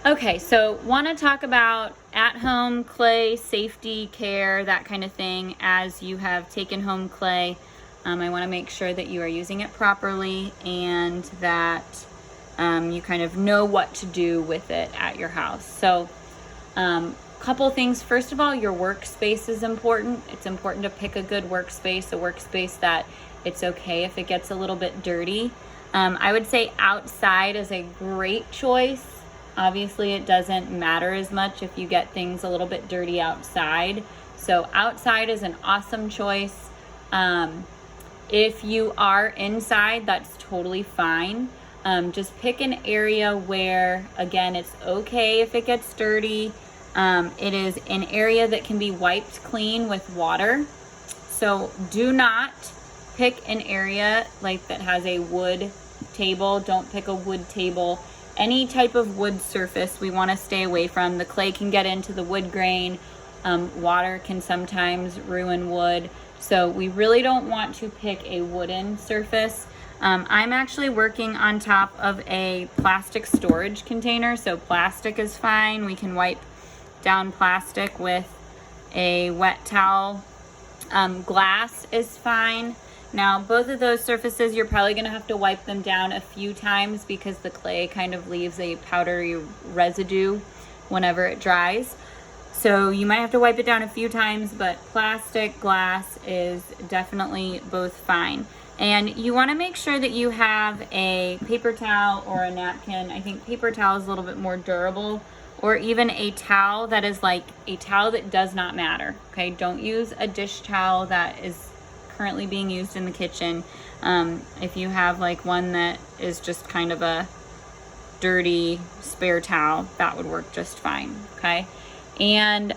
Okay, so want to talk about at-home clay safety care, that kind of thing. As you have taken home clay, I want to make sure that you are using it properly and that you kind of know what to do with it at your house. So couple things. First of all, your workspace is important. It's important to pick a good workspace, a workspace that it's okay if it gets a little bit dirty. I would say outside is a great choice. Obviously, it doesn't matter as much if you get things a little bit dirty outside. So outside is an awesome choice. If you are inside, that's totally fine. Just pick an area where, again, it's okay if it gets dirty. It is an area that can be wiped clean with water. So do not pick an area like that has a wood table. Don't pick a wood table. Any type of wood surface we want to stay away from. The clay can get into the wood grain. Water can sometimes ruin wood. So we really don't want to pick a wooden surface. I'm actually working on top of a plastic storage container. So plastic is fine. We can wipe down plastic with a wet towel. Glass is fine. Now, both of those surfaces, you're probably going to have to wipe them down a few times because the clay kind of leaves a powdery residue whenever it dries. So you might have to wipe it down a few times, but plastic, glass is definitely both fine. And you want to make sure that you have a paper towel or a napkin. I think paper towel is a little bit more durable, or even a towel that is like a towel that does not matter. Okay, don't use a dish towel that is currently being used in the kitchen. If you have like one that is just kind of a dirty spare towel, that would work just fine. Okay, and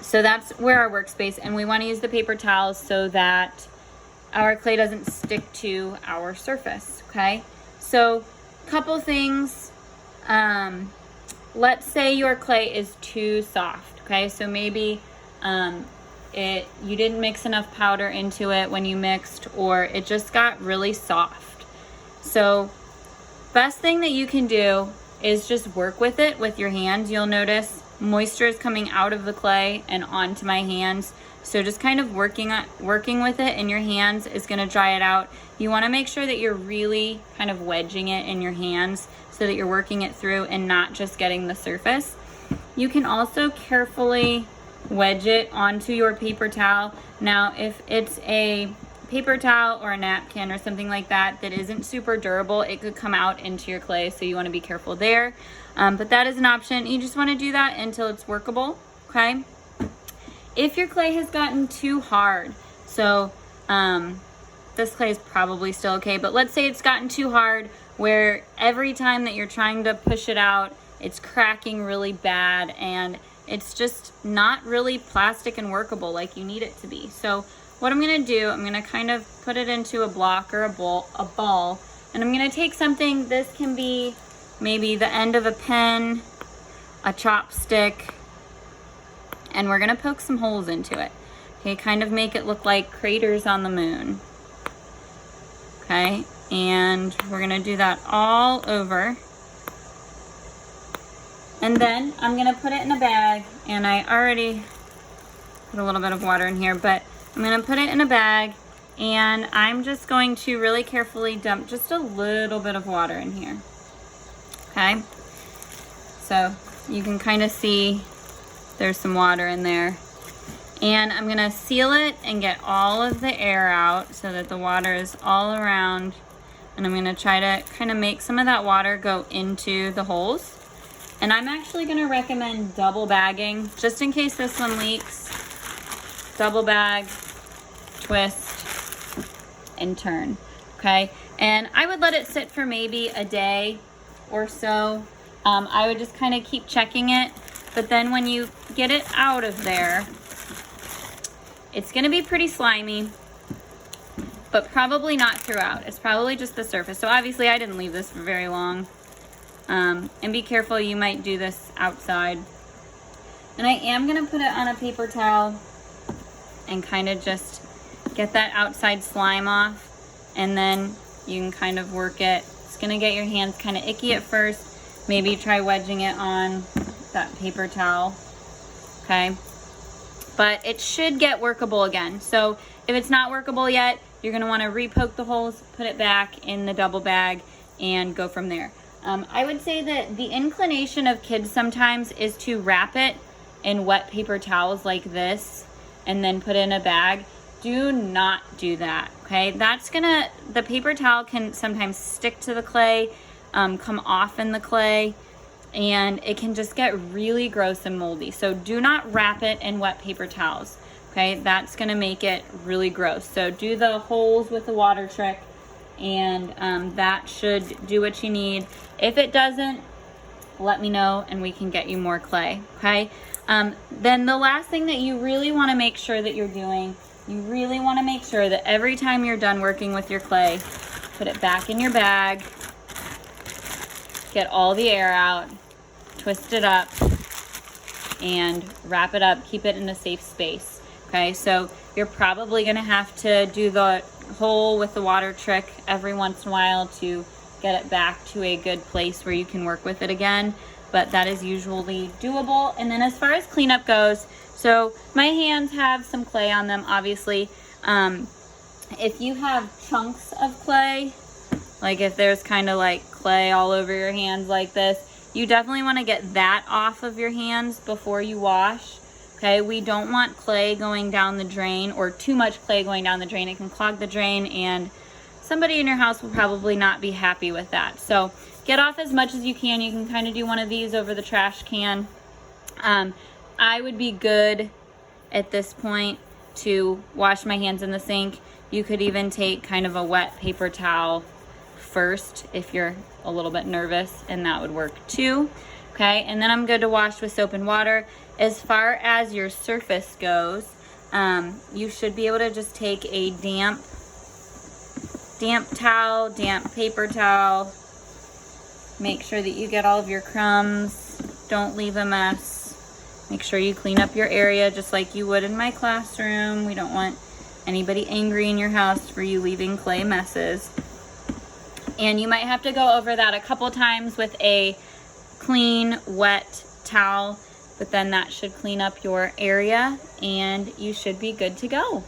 so that's where our workspace, and we want to use the paper towels so that our clay doesn't stick to our surface. Okay, so couple things. Let's say your clay is too soft. Okay, so maybe you didn't mix enough powder into it when you mixed, or it just got really soft. So best thing that you can do is just work with it with your hands. You'll notice moisture is coming out of the clay and onto my hands. So just kind of working with it in your hands is going to dry it out. You want to make sure that you're really kind of wedging it in your hands so that you're working it through and not just getting the surface. You can also carefully wedge it onto your paper towel. Now, if it's a paper towel or a napkin or something like that that isn't super durable, it could come out into your clay, so you want to be careful there. But that is an option. You just want to do that until it's workable. Okay, if your clay has gotten too hard, so this clay is probably still okay, but let's say it's gotten too hard where every time that you're trying to push it out, it's cracking really bad and it's just not really plastic and workable like you need it to be. So what I'm gonna do, I'm gonna kind of put it into a block or a ball, and I'm gonna take something. This can be maybe the end of a pen, a chopstick, and we're gonna poke some holes into it. Okay, kind of make it look like craters on the moon. Okay, and we're gonna do that all over. And then I'm gonna put it in a bag, and I already put a little bit of water in here, but I'm gonna put it in a bag, and I'm just going to really carefully dump just a little bit of water in here. Okay, so you can kind of see there's some water in there. And I'm gonna seal it and get all of the air out so that the water is all around. And I'm gonna try to kind of make some of that water go into the holes. And I'm actually gonna recommend double bagging, just in case this one leaks. Double bag, twist, and turn, okay? And I would let it sit for maybe a day or so. I would just kind of keep checking it, but then when you get it out of there, it's gonna be pretty slimy, but probably not throughout. It's probably just the surface. So obviously I didn't leave this for very long. And be careful, you might do this outside. And I am gonna put it on a paper towel and kind of just get that outside slime off, and then you can kind of work it. It's gonna get your hands kind of icky at first. maybe try wedging it on that paper towel, okay? But it should get workable again. So if it's not workable yet, you're gonna wanna re-poke the holes, put it back in the double bag, and go from there. I would say that the inclination of kids sometimes is to wrap it in wet paper towels like this and then put it in a bag. Do not do that, okay? The paper towel can sometimes stick to the clay, come off in the clay, and it can just get really gross and moldy. So do not wrap it in wet paper towels, okay? That's gonna make it really gross. So do the holes with the water trick, and that should do what you need. If it doesn't, let me know and we can get you more clay, okay? Then the last thing that you really wanna make sure that you're doing, you really wanna make sure that every time you're done working with your clay, put it back in your bag, get all the air out, twist it up, and wrap it up, keep it in a safe space, okay? So you're probably gonna have to do the hole with the water trick every once in a while to get it back to a good place where you can work with it again, but that is usually doable. And then as far as cleanup goes, so my hands have some clay on them, obviously. If you have chunks of clay, like if there's kind of like clay all over your hands like this, you definitely want to get that off of your hands before you wash. Okay, we don't want clay going down the drain, or too much clay going down the drain. It can clog the drain, and somebody in your house will probably not be happy with that. So get off as much as you can. You can kind of do one of these over the trash can. I would be good at this point to wash my hands in the sink. You could even take kind of a wet paper towel first if you're a little bit nervous, and that would work too. Okay, and then I'm good to wash with soap and water. As far as your surface goes, you should be able to just take a damp towel, damp paper towel. Make sure that you get all of your crumbs. Don't leave a mess. Make sure you clean up your area just like you would in my classroom. We don't want anybody angry in your house for you leaving clay messes. And you might have to go over that a couple times with a clean, wet towel, but then that should clean up your area and you should be good to go.